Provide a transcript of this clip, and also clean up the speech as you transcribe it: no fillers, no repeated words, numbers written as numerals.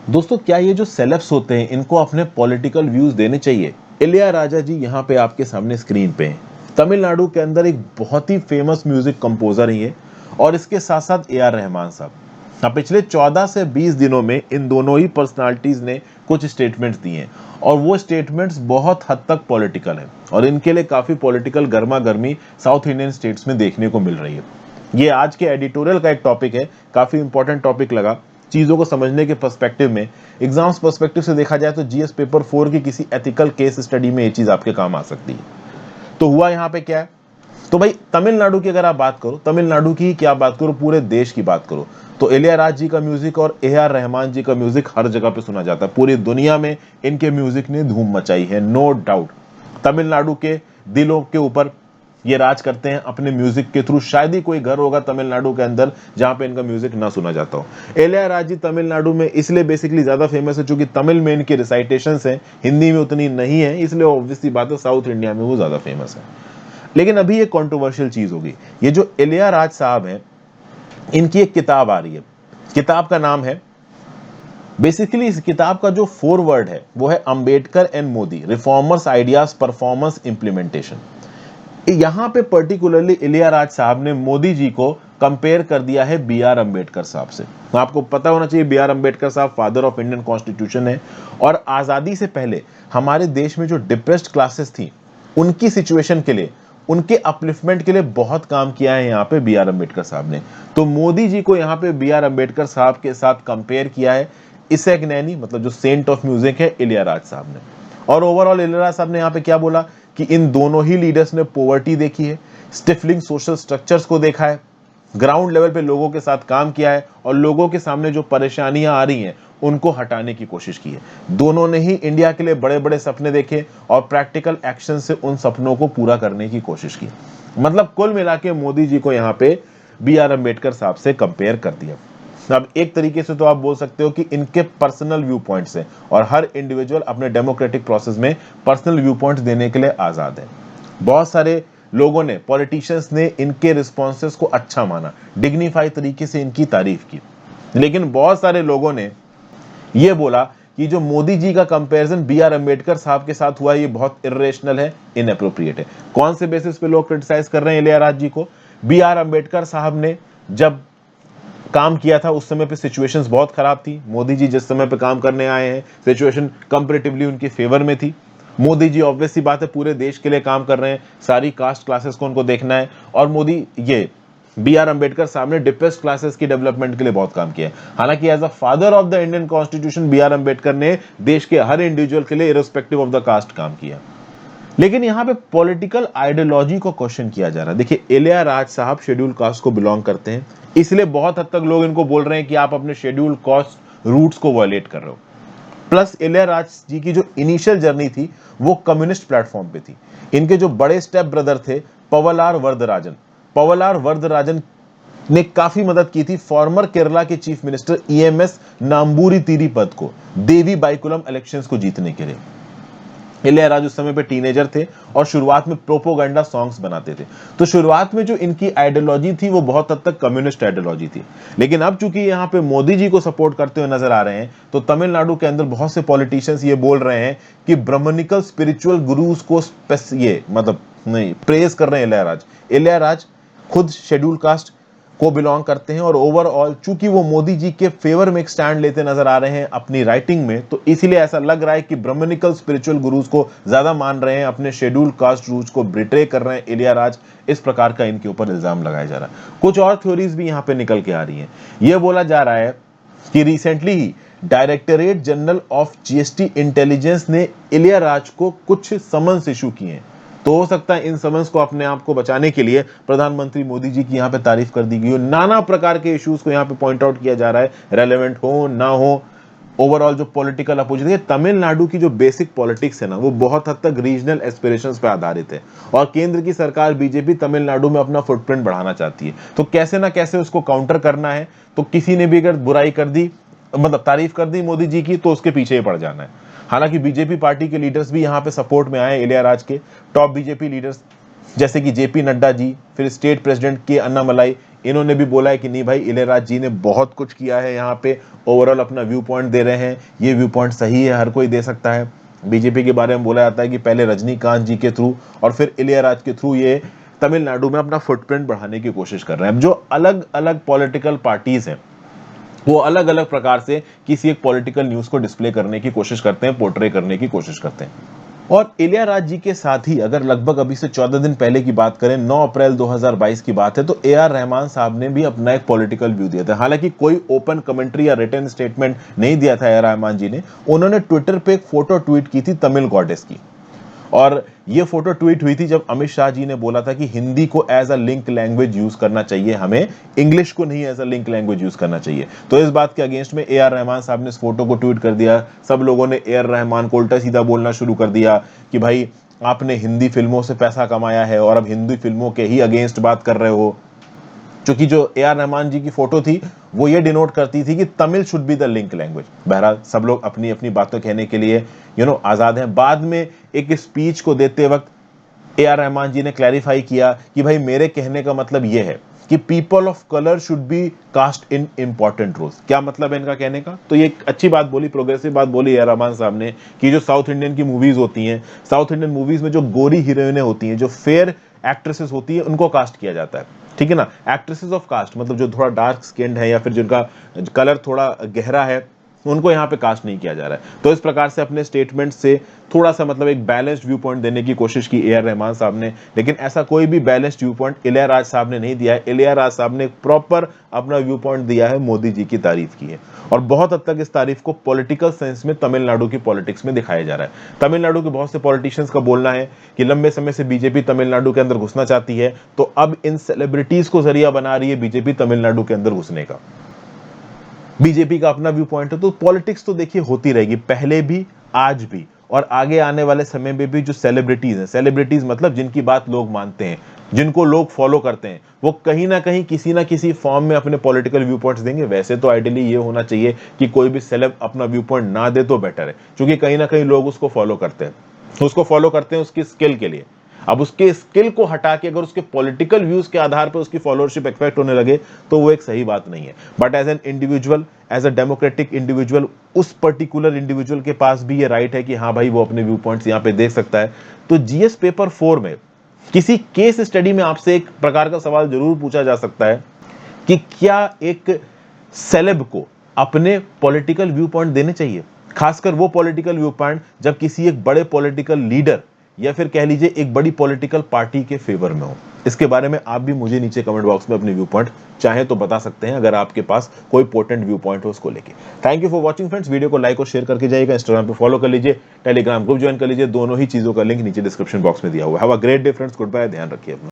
दोस्तों, क्या ये जो सेलेब्स होते हैं इनको अपने पॉलिटिकल व्यूज देने चाहिए? इलैयाराजा जी यहाँ पे आपके सामने स्क्रीन पे हैं। तमिलनाडु के अंदर एक बहुत ही फेमस म्यूजिक कंपोजर ही है और इसके साथ साथ ए आर रहमान साहब। हाँ, पिछले 14 से 20 दिनों में इन दोनों ही पर्सनालिटीज ने कुछ स्टेटमेंट्स दिए हैं और वो स्टेटमेंट्स बहुत हद तक पॉलिटिकल हैं और इनके लिए काफी पॉलिटिकल गर्मा गर्मी साउथ इंडियन स्टेट्स में देखने को मिल रही है। ये आज के एडिटोरियल का एक टॉपिक है, काफी इंपॉर्टेंट टॉपिक लगा चीजों को समझने के पर्सपेक्टिव में। एग्जाम्स पर्सपेक्टिव से देखा जाए तो जीएस पेपर 4 की किसी एथिकल केस स्टडी में ये चीज आपके काम आ सकती है। तो हुआ यहाँ पे क्या है, तो भाई तमिलनाडु की अगर आप बात करो, तमिलनाडु की क्या बात करो, पूरे देश की बात करो, तो इलैयाराजा जी का म्यूजिक और ए आर रहमान जी का म्यूजिक हर जगह पे सुना जाता है। पूरी दुनिया में इनके म्यूजिक ने धूम मचाई है, नो डाउट। तमिलनाडु के दिलों के ऊपर ये राज करते हैं अपने म्यूजिक के थ्रू। शायद ही कोई घर होगा तमिलनाडु के अंदर जहां पे इनका म्यूजिक ना सुना जाता हो। इलैयाराजा जी तमिलनाडु में इसलिए बेसिकली ज्यादा फेमस है क्योंकि तमिल में इनके रिसाइटेशंस हैं, हिंदी में उतनी नहीं है, इसलिए ऑब्वियसली बात है साउथ इंडिया में वो ज्यादा फेमस है। लेकिन अभी एक कंट्रोवर्शियल चीज होगी, ये जो इलैयाराजा साहब हैं इनकी एक किताब आ रही है। किताब का नाम है, बेसिकली इस किताब का जो फोरवर्ड है वो है Ambedkar and Modi, reformers ideas performance implementation. यहां पे पर्टिकुलरली इलैयाराजा साहब ने मोदी जी को कंपेयर कर दिया है बी आर अंबेडकर साहब से। तो आपको पता होना चाहिए बी आर अंबेडकर साहब फादर ऑफ इंडियन कॉन्स्टिट्यूशन है और आजादी से पहले हमारे देश में जो डिप्रेस्ड क्लासेस थी उनकी सिचुएशन के लिए, उनके अपलिफ्टमेंट के लिए बहुत काम किया है यहाँ पे बी आर अंबेडकर साहब ने। तो मोदी जी को यहाँ पे बी आर अंबेडकर साहब के साथ कंपेयर किया है इसेक नैनी, मतलब जो सेंट ऑफ म्यूजिक है, इलैयाराजा साहब ने। और ओवरऑल इलैयाराजा साहब ने यहाँ पे क्या बोला कि इन दोनों ही लीडर्स ने पॉवर्टी देखी है, स्टिफलिंग सोशल स्ट्रक्चर्स को देखा है, ग्राउंड लेवल पे लोगों के साथ काम किया है और लोगों के सामने जो परेशानियां आ रही हैं उनको हटाने की कोशिश की है। दोनों ने ही इंडिया के लिए बड़े बड़े सपने देखे और प्रैक्टिकल एक्शन से उन सपनों को पूरा करने की कोशिश की। मतलब कुल मिला के मोदी जी को यहाँ पे बी आर अंबेडकर साहब से कंपेयर कर दिया। अब एक तरीके से तो आप बोल सकते हो कि इनके पर्सनल व्यू पॉइंट्स हैं और हर इंडिविजुअल अपने डेमोक्रेटिक प्रोसेस में पर्सनल व्यू पॉइंट्स देने के लिए आजाद है। बहुत सारे लोगों ने, पॉलिटिशियंस ने इनके रिस्पॉन्सेस को अच्छा माना, डिग्निफाई तरीके से इनकी तारीफ की। लेकिन बहुत सारे लोगों ने यह बोला कि जो मोदी जी का कंपैरिजन बी आर अंबेडकर साहब के साथ हुआ ये बहुत इर्रेशनल है, इनएप्रोप्रिएट है। कौन से बेसिस पे लोग क्रिटिसाइज कर रहे हैं इलैयाराजा जी को? बी आर अंबेडकर साहब ने जब काम किया था उस समय पे सिचुएशंस बहुत खराब थी। मोदी जी जिस समय पे काम करने आए हैं सिचुएशन कंपैरेटिवली उनके फेवर में थी। मोदी जी ऑब्वियस सी बात है पूरे देश के लिए काम कर रहे हैं, सारी कास्ट क्लासेस को उनको देखना है और मोदी ये बी आर अंबेडकर साहब ने डिप्रेस्ड क्लासेस की डेवलपमेंट के लिए बहुत काम किया है। हालांकि as a father of the Indian constitution B R Ambedkar ने देश के हर इंडिविजुअल के लिए इररिस्पेक्टिव ऑफ द कास्ट काम किया। लेकिन यहाँ पे पॉलिटिकल आइडियोलॉजी को क्वेश्चन किया जा रहा है। देखिए, इलैयाराजा साहब शेड्यूल कास्ट को बिलोंग करते हैं, इसलिए बहुत हद तक लोग इनको बोल रहे हैं कि आप अपने शेड्यूल कास्ट रूट्स को वायलेट कर रहे हो। प्लस इलैयाराजा जी की जो इनिशियल जर्नी थी वो कम्युनिस्ट प्लेटफॉर्म पे थी। इनके जो बड़े स्टेप ब्रदर थे पवलार वरदराजन, पवलार वरदराजन ने काफी मदद की थी फॉर्मर केरला के चीफ मिनिस्टर ईएमएस नाम्बूरी तीरी पद को देवी बाइकुलम इलेक्शंस को जीतने के लिए। इलैयाराजा उस समय पे टीनेजर थे और शुरुआत में प्रोपोगंडा सॉन्ग्स बनाते थे। तो शुरुआत में जो इनकी आइडियोलॉजी थी वो बहुत हद तक कम्युनिस्ट आइडियोलॉजी थी। लेकिन अब चूंकि यहाँ पे मोदी जी को सपोर्ट करते हुए नजर आ रहे हैं तो तमिलनाडु के अंदर बहुत से पॉलिटिशियंस ये बोल रहे हैं कि ब्राह्मणिकल स्पिरिचुअल गुरुज को ये मतलब नहीं प्रेज कर रहे हैं इलैयाराजा। इलैयाराजा खुद शेड्यूल कास्ट को बिलोंग करते हैं और ओवरऑल चूंकि वो मोदी जी के फेवर में एक स्टैंड लेते नजर आ रहे हैं अपनी राइटिंग में, तो इसीलिए ऐसा लग रहा है कि ब्राह्मणिकल स्पिरिचुअल गुरुज को ज्यादा मान रहे हैं, अपने शेड्यूल कास्ट रूल्स को बिट्रे कर रहे हैं इलैयाराजा। इस प्रकार का इनके ऊपर इल्जाम लगाया जा रहा है। कुछ और थ्योरीज भी यहाँ पे निकल के आ रही है। यह बोला जा रहा है कि recently he directorate general of GST intelligence ने इलैयाराजा को कुछ समन्स इशू किए हैं। तो हो सकता है इन समन्स को अपने आप को बचाने के लिए प्रधानमंत्री मोदी जी की यहाँ पे तारीफ कर दी गई हो। नाना प्रकार के इश्यूज को यहाँ पे पॉइंट आउट किया जा रहा है, रेलेवेंट हो ना हो। ओवरऑल जो पॉलिटिकल अपोजिशन है, तमिलनाडु की जो बेसिक पॉलिटिक्स है ना वो बहुत हद तक रीजनल एस्पिरेशंस पे आधारित है और केंद्र की सरकार बीजेपी तमिलनाडु में अपना फुटप्रिंट बढ़ाना चाहती है। तो कैसे ना कैसे उसको काउंटर करना है। तो किसी ने भी अगर बुराई कर दी, मतलब तारीफ कर दी मोदी जी की, तो उसके पीछे ही पड़ जाना है। हालांकि बीजेपी पार्टी के लीडर्स भी यहाँ पे सपोर्ट में आए। इलैयाराजा के टॉप बीजेपी लीडर्स जैसे कि जेपी नड्डा जी, फिर स्टेट प्रेसिडेंट के अन्नामलाई, इन्होंने भी बोला है कि नहीं भाई, इलैयाराजा जी ने बहुत कुछ किया है, यहाँ पे ओवरऑल अपना व्यू पॉइंट दे रहे हैं, ये व्यू पॉइंट सही है, हर कोई दे सकता है। बीजेपी के बारे में बोला जाता है कि पहले रजनीकांत जी के थ्रू और फिर इलैयाराजा के थ्रू ये तमिलनाडु में अपना फुटप्रिंट बढ़ाने की कोशिश कर रहे हैं। जो अलग अलग पॉलिटिकल पार्टीज हैं वो अलग अलग प्रकार से किसी एक पॉलिटिकल न्यूज को डिस्प्ले करने की कोशिश करते हैं, पोर्ट्रे करने की कोशिश करते हैं। और इलैयाराजा जी के साथ ही अगर लगभग अभी से 14 दिन पहले की बात करें, 9 अप्रैल 2022 की बात है, तो ए.आर. रहमान साहब ने भी अपना एक पॉलिटिकल व्यू दिया था। हालांकि कोई ओपन कमेंट्री या रिटन स्टेटमेंट नहीं दिया था ए.आर. रहमान जी ने। उन्होंने ट्विटर पे एक फोटो ट्वीट की थी तमिल गॉडेस की, और ये फोटो ट्वीट हुई थी जब अमित शाह जी ने बोला था कि हिंदी को as a link language use करना चाहिए, हमें इंग्लिश को नहीं as a link language use करना चाहिए। तो इस बात के अगेंस्ट में ए.आर. रहमान साहब ने इस फोटो को ट्वीट कर दिया। सब लोगों ने ए.आर. रहमान को उल्टा सीधा बोलना शुरू कर दिया कि भाई आपने हिंदी फिल्मों से पैसा कमाया है और अब हिंदी फिल्मों के ही अगेंस्ट बात कर रहे हो। क्योंकि जो ए.आर. रहमान जी की फोटो थी वो ये डिनोट करती थी कि Tamil should be the link language. बहरहाल सब लोग अपनी अपनी बातें कहने के लिए आजाद हैं। बाद में एक स्पीच को देते वक्त ए.आर. रहमान जी ने क्लैरिफाई किया कि भाई मेरे कहने का मतलब ये है कि people of colour should be cast in important roles. क्या मतलब है इनका कहने का? तो ये एक अच्छी बात बोली, प्रोग्रेसिव बात बोली ए.आर. रहमान साहब ने कि जो साउथ इंडियन की मूवीज होती हैं, साउथ इंडियन मूवीज में जो गोरी हीरोइनें होती हैं, जो फेयर एक्ट्रेसेस होती है, उनको कास्ट किया जाता है, ठीक है ना। एक्ट्रेसेस ऑफ कास्ट मतलब जो थोड़ा डार्क स्किन्ड है या फिर जिनका कलर थोड़ा गहरा है, उनको यहाँ पे कास्ट नहीं किया जा रहा है। तो इस प्रकार से अपने स्टेटमेंट से थोड़ा सा मतलब एक बैलेंस्ड व्यू पॉइंट देने की कोशिश की ए.आर. रहमान साहब ने, लेकिन ऐसा कोई भी बैलेंस्ड व्यू पॉइंट इलैयाराजा साहब ने नहीं दिया है। इलैयाराजा साहब ने प्रॉपर अपना व्यू पॉइंट दिया है, मोदी जी की तारीफ की है, और बहुत हद तक इस तारीफ को पॉलिटिकल सेंस में तमिलनाडु की पॉलिटिक्स में दिखाया जा रहा है। तमिलनाडु के बहुत से पॉलिटिशियंस का बोलना है कि लंबे समय से बीजेपी तमिलनाडु के अंदर घुसना चाहती है, तो अब इन सेलिब्रिटीज को जरिया बना रही है बीजेपी तमिलनाडु के अंदर घुसने का। बीजेपी का अपना व्यू पॉइंट है। तो पॉलिटिक्स तो देखिए होती रहेगी, पहले भी, आज भी, और आगे आने वाले समय में भी। जो सेलिब्रिटीज हैं, सेलिब्रिटीज मतलब जिनकी बात लोग मानते हैं, जिनको लोग फॉलो करते हैं, वो कहीं ना कहीं किसी ना किसी फॉर्म में अपने पॉलिटिकल व्यू पॉइंट्स देंगे। वैसे तो आइडियली ये होना चाहिए कि कोई भी सेलेब अपना व्यू पॉइंट ना दे तो बेटर है, क्योंकि कहीं ना कहीं लोग उसको फॉलो करते हैं, उसकी स्किल के लिए। अब उसके स्किल को हटा के अगर उसके पॉलिटिकल व्यूज के आधार पर उसकी फॉलोअरशिप एक्सपेक्ट होने लगे तो वो एक सही बात नहीं है। But as an individual, as a democratic individual, उस पर्टिकुलर इंडिविजुअल के पास भी ये राइट है कि हाँ भाई वो अपने व्यू पॉइंट्स यहाँ पे देख सकता है। तो जीएस पेपर 4 में किसी केस स्टडी में आपसे एक प्रकार का सवाल जरूर पूछा जा सकता है कि क्या एक सेलेब को अपने पॉलिटिकल व्यू पॉइंट देने चाहिए, खासकर वो पॉलिटिकल व्यू पॉइंट जब किसी एक बड़े पॉलिटिकल लीडर या फिर कह लीजिए एक बड़ी पॉलिटिकल पार्टी के फेवर में हो। इसके बारे में आप भी मुझे नीचे कमेंट बॉक्स में अपने व्यू पॉइंट चाहे तो बता सकते हैं, अगर आपके पास कोई पोटेंट व्यू पॉइंट हो उसको लेके। Thank you for watching friends. Video को लाइक और शेयर करके जाइएगा, इंस्टाग्राम पे फॉलो कर लीजिए, टेलीग्राम ग्रुप ज्वाइन कर लीजिए, दोनों ही चीजों का लिंक नीचे डिस्क्रिप्शन बॉक्स में दिया हुआ है। Have a great day friends, goodbye, ध्यान रखिए अपना।